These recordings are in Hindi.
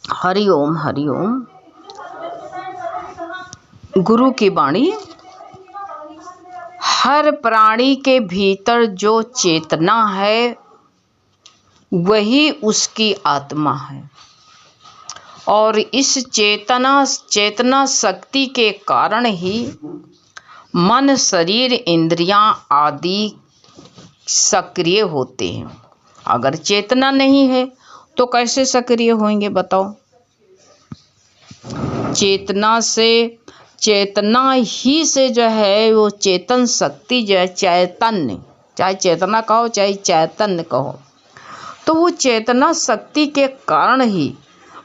हरि ओम हरि ओम। गुरु की वाणी। हर प्राणी के भीतर जो चेतना है वही उसकी आत्मा है, और इस चेतना शक्ति के कारण ही मन, शरीर, इंद्रियां आदि सक्रिय होते हैं। अगर चेतना नहीं है तो कैसे सक्रिय होंगे बताओ? चेतना ही से जो है वो चेतन शक्ति जो है, चैतन्य, चाहे चेतना कहो चाहे चैतन्य कहो, तो वो चेतना शक्ति के कारण ही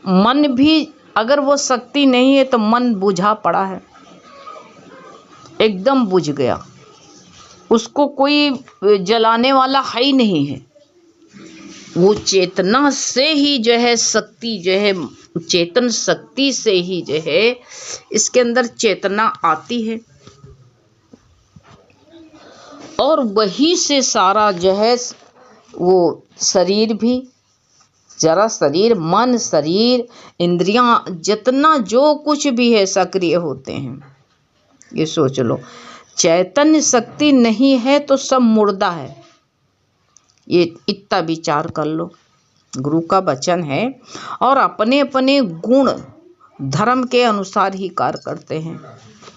मन भी, अगर वो शक्ति नहीं है तो मन बुझा पड़ा है, एकदम बुझ गया, उसको कोई जलाने वाला है ही नहीं है। वो चेतना से ही जो है शक्ति जो है, चेतन शक्ति से ही जो है इसके अंदर चेतना आती है, और वही से सारा जो है वो शरीर भी, जरा शरीर, मन, शरीर, इंद्रियां, जितना जो कुछ भी है सक्रिय होते हैं। ये सोच लो, चैतन्य शक्ति नहीं है तो सब मुर्दा है। ये इतना विचार कर लो। गुरु का वचन है, और अपने अपने गुण धर्म के अनुसार ही कार्य करते हैं।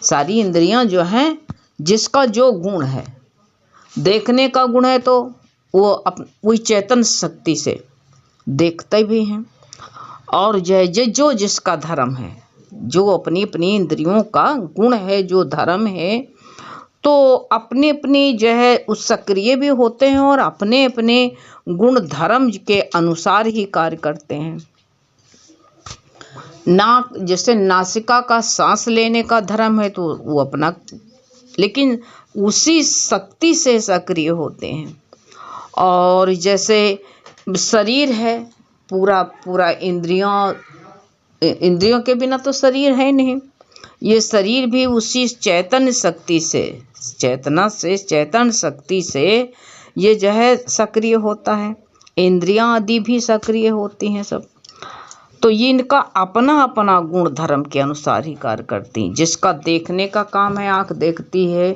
सारी इंद्रियां जो हैं, जिसका जो गुण है, देखने का गुण है तो वो वही चेतन शक्ति से देखते भी हैं, और जो जिसका धर्म है, जो अपनी अपनी इंद्रियों का गुण है, जो धर्म है, तो अपने अपने जो है उस सक्रिय भी होते हैं और अपने अपने गुण धर्म के अनुसार ही कार्य करते हैं। नाक, जैसे नासिका का सांस लेने का धर्म है तो वो अपना, लेकिन उसी शक्ति से सक्रिय होते हैं। और जैसे शरीर है, पूरा इंद्रियों के बिना तो शरीर है नहीं। ये शरीर भी उसी चैतन्य शक्ति से, चैतन शक्ति से ये जो है सक्रिय होता है। इंद्रियां आदि भी सक्रिय होती हैं सब। तो ये इनका अपना अपना गुण धर्म के अनुसार ही कार्य करती हैं। जिसका देखने का काम है, आँख देखती है,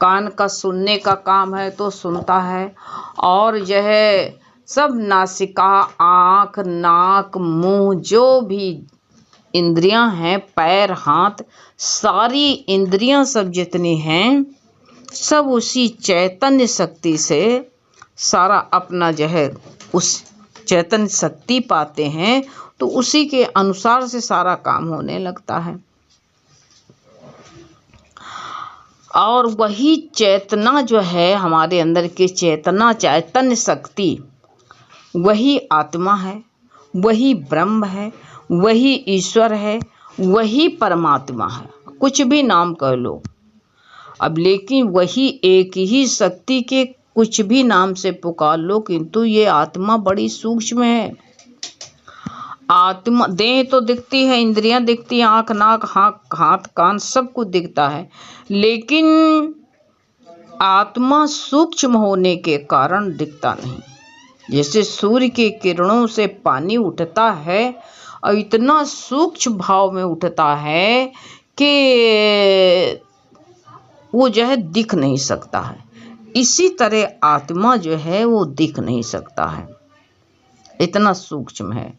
कान का सुनने का काम है तो सुनता है, और जो है सब नासिका, आँख, नाक, मुंह, जो भी इंद्रियां हैं, पैर, हाथ, सारी इंद्रियां सब जितनी हैं, सब उसी चैतन्य शक्ति से सारा अपना जो है उस चैतन्य शक्ति पाते हैं, तो उसी के अनुसार से सारा काम होने लगता है। और वही चेतना जो है हमारे अंदर की चेतना, चैतन्य शक्ति, वही आत्मा है, वही ब्रह्म है, वही ईश्वर है, वही परमात्मा है। कुछ भी नाम कह लो अब, लेकिन वही एक ही शक्ति के कुछ भी नाम से पुकार लो, किंतु ये आत्मा बड़ी सूक्ष्म है। आत्मा, देह तो दिखती है, इंद्रियां दिखती हैं, आँख, नाक, हाथ, कान, सब कुछ दिखता है, लेकिन आत्मा सूक्ष्म होने के कारण दिखता नहीं। जैसे सूर्य की किरणों से पानी उठता है और इतना सूक्ष्म भाव में उठता है कि वो जो है दिख नहीं सकता है, इसी तरह आत्मा जो है वो दिख नहीं सकता है, इतना सूक्ष्म है।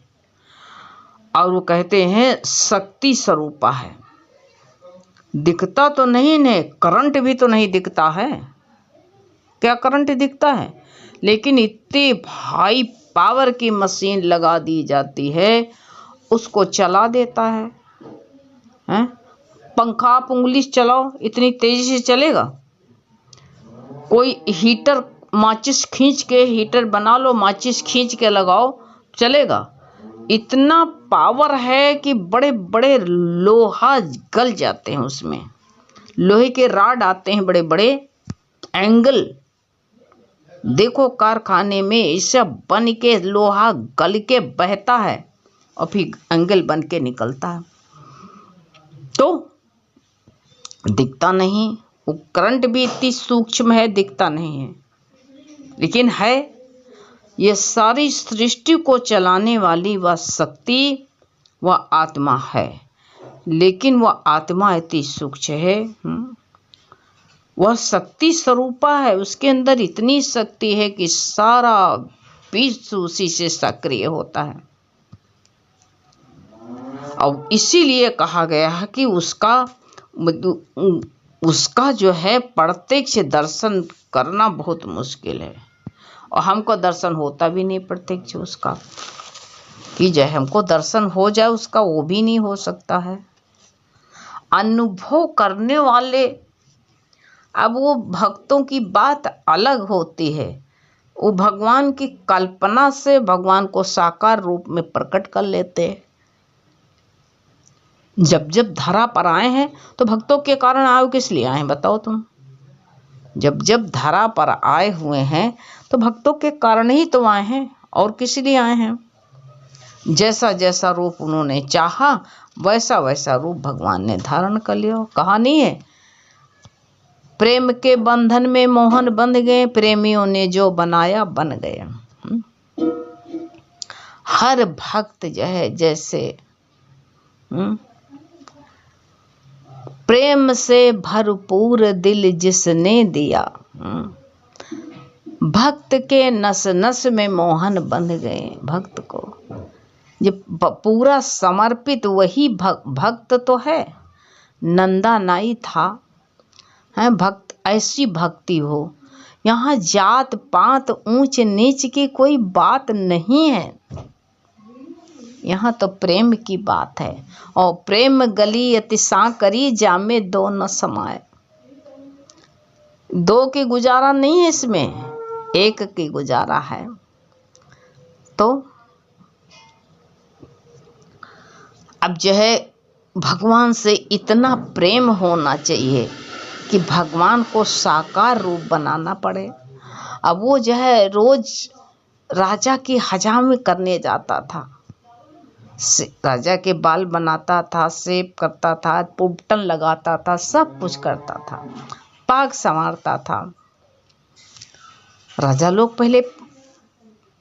और वो कहते हैं शक्ति स्वरूपा है। दिखता तो नहीं ने, करंट भी तो नहीं दिखता है। क्या करंट दिखता है? लेकिन इतनी हाई पावर की मशीन लगा दी जाती है, उसको चला देता है, हैं? पंखा आप उंगली से चलाओ, इतनी तेजी से चलेगा? कोई हीटर, माचिस खींच के हीटर बना लो, माचिस खींच के लगाओ, चलेगा? इतना पावर है कि बड़े बड़े लोहा गल जाते हैं उसमें, लोहे के राड आते हैं, बड़े बड़े एंगल। देखो कारखाने में ऐसा बन के लोहा गल के बहता है और फिर एंगल बन के निकलता है, तो दिखता नहीं। वो करंट भी इतनी सूक्ष्म है, दिखता नहीं है, लेकिन है। ये सारी सृष्टि को चलाने वाली वह शक्ति, वह आत्मा है, लेकिन वह आत्मा इतनी सूक्ष्म है, वह शक्ति स्वरूपा है, उसके अंदर इतनी शक्ति है कि सारा विश्व उसी से सक्रिय होता है। और इसीलिए कहा गया है कि उसका जो है प्रत्यक्ष दर्शन करना बहुत मुश्किल है, और हमको दर्शन होता भी नहीं प्रत्यक्ष उसका, कि जो हमको दर्शन हो जाए उसका, वो भी नहीं हो सकता है। अनुभव करने वाले, अब वो भक्तों की बात अलग होती है, वो भगवान की कल्पना से भगवान को साकार रूप में प्रकट कर लेते हैं। जब जब धरा पर आए हैं तो भक्तों के कारण आए, किस लिए आए हैं बताओ तुम? जब जब धरा पर आए हुए हैं तो भक्तों के कारण ही तो आए हैं, और किस लिए आए हैं? जैसा जैसा रूप उन्होंने चाहा वैसा वैसा रूप भगवान ने धारण कर लिया। कहानी है, प्रेम के बंधन में मोहन बंध गए, प्रेमियों ने जो बनाया बन गए। हर भक्त जो है जैसे प्रेम से भरपूर दिल जिसने दिया, भक्त के नस नस में मोहन बंध गए। भक्त को ये पूरा समर्पित वही भक्त तो है। नंदा नाई था, है भक्त, ऐसी भक्ति हो। यहाँ जात पात ऊंच नीच की कोई बात नहीं है, यहाँ तो प्रेम की बात है। और प्रेम गली अति सांकरी, जामे दो न समाए। दो की गुजारा नहीं है इसमें, एक की गुजारा है। तो अब जो है भगवान से इतना प्रेम होना चाहिए कि भगवान को साकार रूप बनाना पड़े। अब वो जो है रोज राजा की हजाम करने जाता था, राजा के बाल बनाता था, सेव करता था, पुबटन लगाता था, सब कुछ करता था, पाग संवारता था। राजा लोग पहले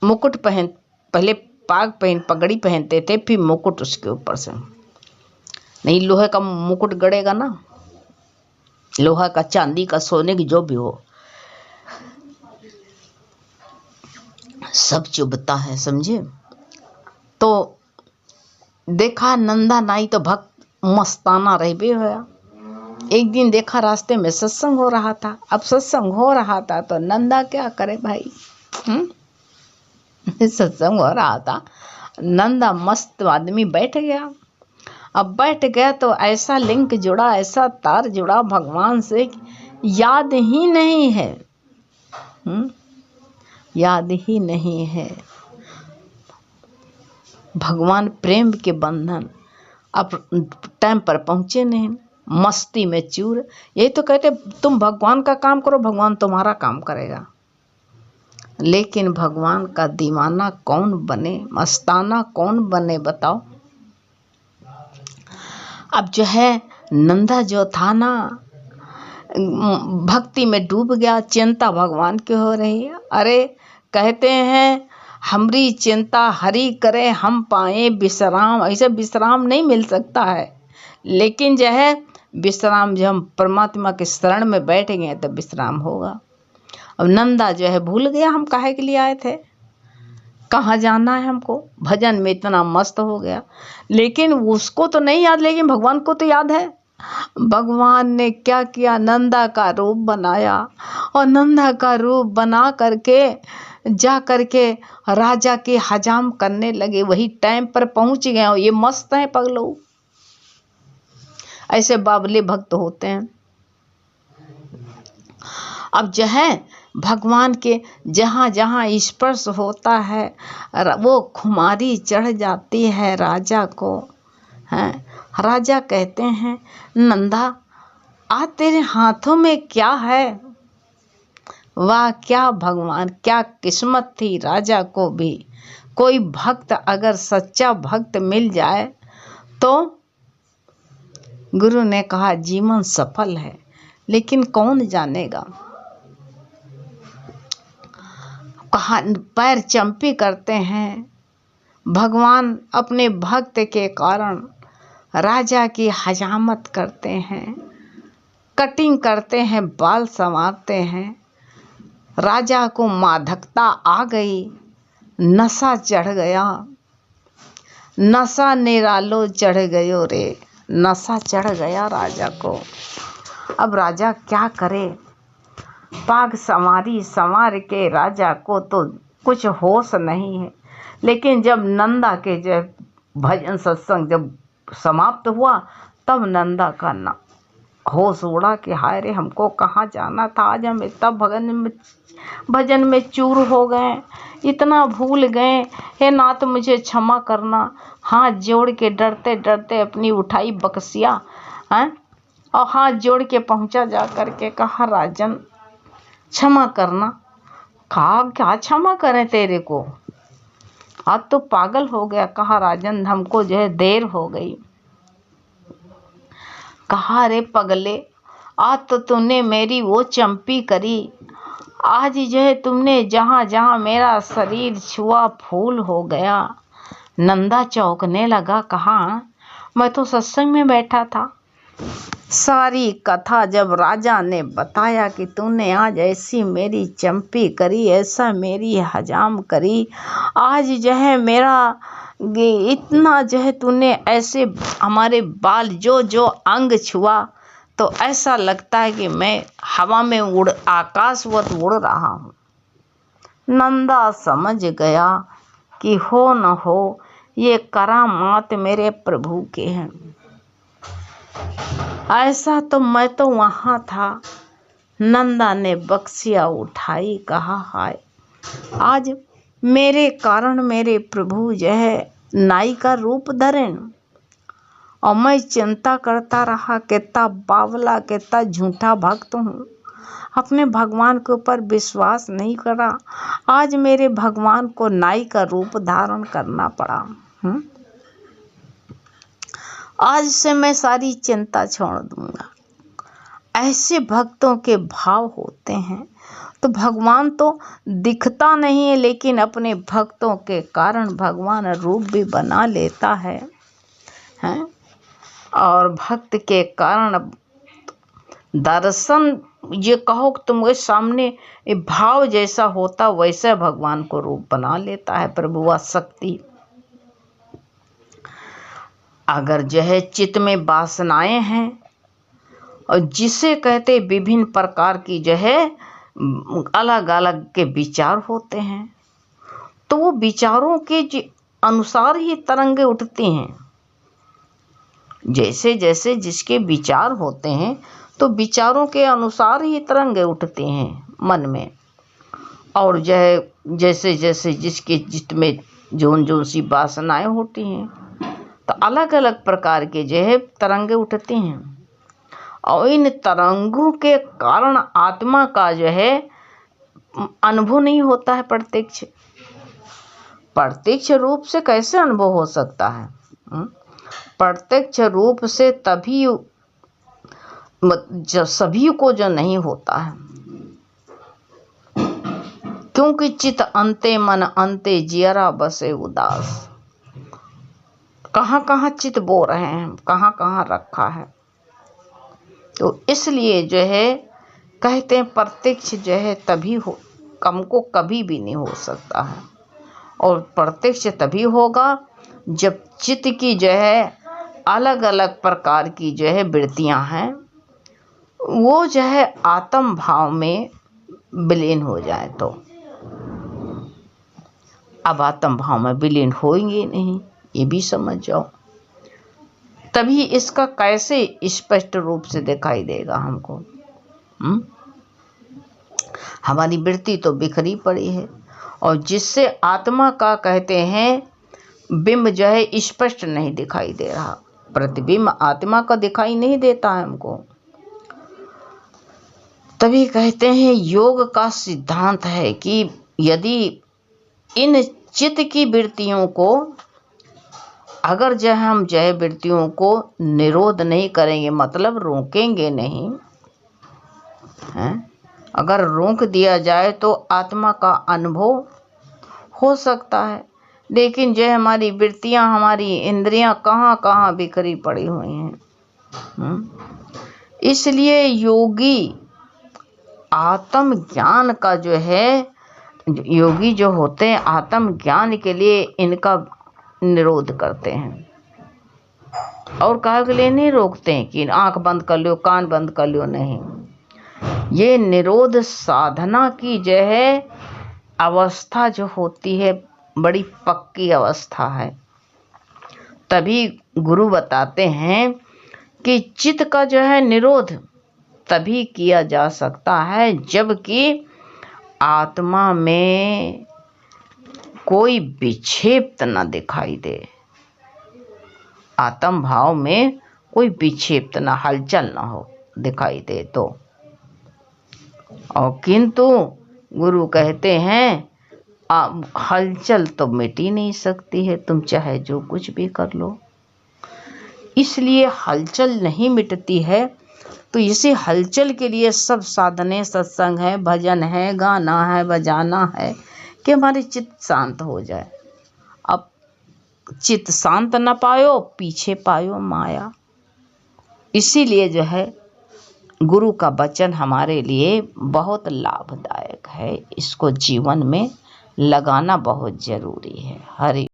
मुकुट पहले पाग पगड़ी पहनते थे, फिर मुकुट उसके ऊपर से। नहीं, लोहे का मुकुट गड़ेगा ना, लोहा का, चांदी का, सोने की, जो भी हो, सब चुभता है, समझे। तो देखा नंदा नाई तो भक्त मस्ताना रह भी होया। एक दिन देखा रास्ते में सत्संग हो रहा था। अब सत्संग हो रहा था तो नंदा क्या करे भाई, सत्संग हो रहा था, नंदा मस्त आदमी बैठ गया। अब बैठ गया तो ऐसा लिंक जुड़ा, ऐसा तार जुड़ा भगवान से, याद ही नहीं है, याद ही नहीं है। भगवान प्रेम के बंधन, अब टाइम पर पहुंचे नहीं, मस्ती में चूर। यही तो कहते तुम भगवान का काम करो, भगवान तुम्हारा काम करेगा। लेकिन भगवान का दीवाना कौन बने, मस्ताना कौन बने बताओ। अब जो है नंदा जो था ना, भक्ति में डूब गया, चिंता भगवान की हो रही है। अरे कहते हैं हमरी चिंता हरि करे, हम पाए विश्राम। ऐसे विश्राम नहीं मिल सकता है, लेकिन जो है विश्राम जब हम परमात्मा के शरण में बैठ गए तब विश्राम होगा। अब नंदा जो है भूल गया हम काहे के लिए आए थे, कहाँ जाना है हमको, भजन में इतना मस्त हो गया। लेकिन उसको तो नहीं याद, लेकिन भगवान को तो याद है। भगवान ने क्या किया, नंदा का रूप बनाया, और नंदा का रूप बना करके जा करके राजा के हजाम करने लगे। वही टाइम पर पहुंच गए। और ये मस्त है पगलो, ऐसे बाबले भक्त होते हैं। अब जो है भगवान के जहाँ जहाँ स्पर्श होता है वो खुमारी चढ़ जाती है राजा को। हैं, राजा कहते हैं नंदा आ तेरे हाथों में क्या है। वाह, क्या भगवान, क्या किस्मत थी राजा को भी। कोई भक्त अगर सच्चा भक्त मिल जाए तो गुरु ने कहा जीवन सफल है। लेकिन कौन जानेगा, कहा पैर चंपी करते हैं, भगवान अपने भक्त के कारण राजा की हजामत करते हैं, कटिंग करते हैं, बाल संवारते हैं। राजा को मादकता आ गई, नशा चढ़ गया, नशा निरालो चढ़ गयो रे, नशा चढ़ गया राजा को। अब राजा क्या करे? पाग संवार के राजा को तो कुछ होश नहीं है। लेकिन जब नंदा के जब भजन सत्संग जब समाप्त हुआ, तब नंदा का होश उड़ा कि हाय रे, हमको कहाँ जाना था, आज हम इतना भजन में चूर हो गए, इतना भूल गए, हे नाथ मुझे क्षमा करना। हाथ जोड़ के डरते डरते अपनी उठाई बक्सिया हैं और हाथ जोड़ के पहुंचा जा करके कहा, राजन क्षमा करना। कहा, क्या क्षमा करें तेरे को, आज तो पागल हो गया। कहा, राजन हमको जो है देर हो गई। कहा, रे पगले, आज तो तूने मेरी वो चंपी करी, आज जो है तुमने जहाँ जहाँ मेरा शरीर छुआ फूल हो गया। नंदा चौंकने लगा, कहा, मैं तो सत्संग में बैठा था। सारी कथा जब राजा ने बताया कि तूने आज ऐसी मेरी चंपी करी, ऐसा मेरी हजाम करी, आज जो है मेरा इतना जो है तूने ऐसे हमारे बाल जो जो अंग छुआ, तो ऐसा लगता है कि मैं हवा में आकाशवत उड़ रहा हूँ। नंदा समझ गया कि हो न हो ये करामात मेरे प्रभु के हैं। ऐसा तो मैं तो वहाँ था। नंदा ने बक्सिया उठाई, कहा, हाय, आज मेरे कारण मेरे प्रभु जो है नाई का रूप धरें, और मैं चिंता करता रहा कितना बावला, कितना झूठा भक्त हूँ, अपने भगवान के ऊपर विश्वास नहीं करा। आज मेरे भगवान को नाई का रूप धारण करना पड़ा। आज से मैं सारी चिंता छोड़ दूंगा। ऐसे भक्तों के भाव होते हैं। तो भगवान तो दिखता नहीं है, लेकिन अपने भक्तों के कारण भगवान रूप भी बना लेता है, हैं? और भक्त के कारण दर्शन, ये कहो कि तुम्हारे सामने भाव जैसा होता वैसा भगवान को रूप बना लेता है प्रभु शक्ति। अगर जो है चित्त में वासनाएं हैं और जिसे कहते विभिन्न प्रकार की जो है अलग अलग के विचार होते हैं, तो वो विचारों के अनुसार ही तरंगे उठती हैं। जैसे जैसे जिसके विचार होते हैं, तो विचारों के अनुसार ही तरंगे उठते हैं मन में। और जो है जैसे जैसे जिसके चित्त में जो सी वासनाएं होती हैं, तो अलग अलग प्रकार के जो है तरंगे उठते हैं। और इन तरंगों के कारण आत्मा का जो है अनुभव नहीं होता है प्रत्यक्ष। प्रत्यक्ष रूप से कैसे अनुभव हो सकता है? प्रत्यक्ष रूप से तभी जो सभी को जो नहीं होता है, क्योंकि चित अंते मन अंते जियरा बसे उदास। कहाँ कहाँ चित बो रहे हैं, कहाँ कहाँ रखा है। तो इसलिए जो है कहते हैं प्रत्यक्ष जो है तभी हो, हमको कभी भी नहीं हो सकता है। और प्रत्यक्ष तभी होगा जब चित्त की जो है अलग अलग प्रकार की जो है वृत्तियां हैं, वो जो है आत्म भाव में विलीन हो जाए। तो अब आत्म भाव में विलीन होंगे नहीं, ये भी समझ जाओ। तभी इसका कैसे स्पष्ट रूप से दिखाई देगा हमको। हमारी वृत्ति तो बिखरी पड़ी है, और जिससे आत्मा का कहते हैं बिंब जो है स्पष्ट नहीं दिखाई दे रहा। प्रतिबिंब आत्मा का दिखाई नहीं देता है हमको। तभी कहते हैं योग का सिद्धांत है कि यदि इन चित्त की वृत्तियों को अगर जो हम जय वृत्तियों को निरोध नहीं करेंगे, मतलब रोकेंगे नहीं हैं, अगर रोक दिया जाए तो आत्मा का अनुभव हो सकता है। लेकिन जो है हमारी वृत्तियां, हमारी इंद्रियां कहाँ कहाँ बिखरी पड़ी हुई हैं। इसलिए योगी आत्मज्ञान का जो है, योगी जो होते हैं आत्मज्ञान के लिए इनका निरोध करते हैं। और काहे के लिए नहीं रोकते हैं कि आंख बंद कर लो, कान बंद कर लो, नहीं। ये निरोध साधना की जो है अवस्था जो होती है बड़ी पक्की अवस्था है। तभी गुरु बताते हैं कि चित्त का जो है निरोध तभी किया जा सकता है जबकि आत्मा में कोई विक्षेप न दिखाई दे, आत्म भाव में कोई विक्षेप न, हलचल न हो दिखाई दे तो। और किंतु गुरु कहते हैं हलचल तो मिट ही नहीं सकती है, तुम चाहे जो कुछ भी कर लो। इसलिए हलचल नहीं मिटती है, तो इसी हलचल के लिए सब साधने, सत्संग है, भजन है, गाना है, बजाना है कि हमारी चित्त शांत हो जाए। अब चित्त शांत न पायो, पीछे पायो माया। इसीलिए जो है गुरु का वचन हमारे लिए बहुत लाभदायक है, इसको जीवन में लगाना बहुत जरूरी है। हरि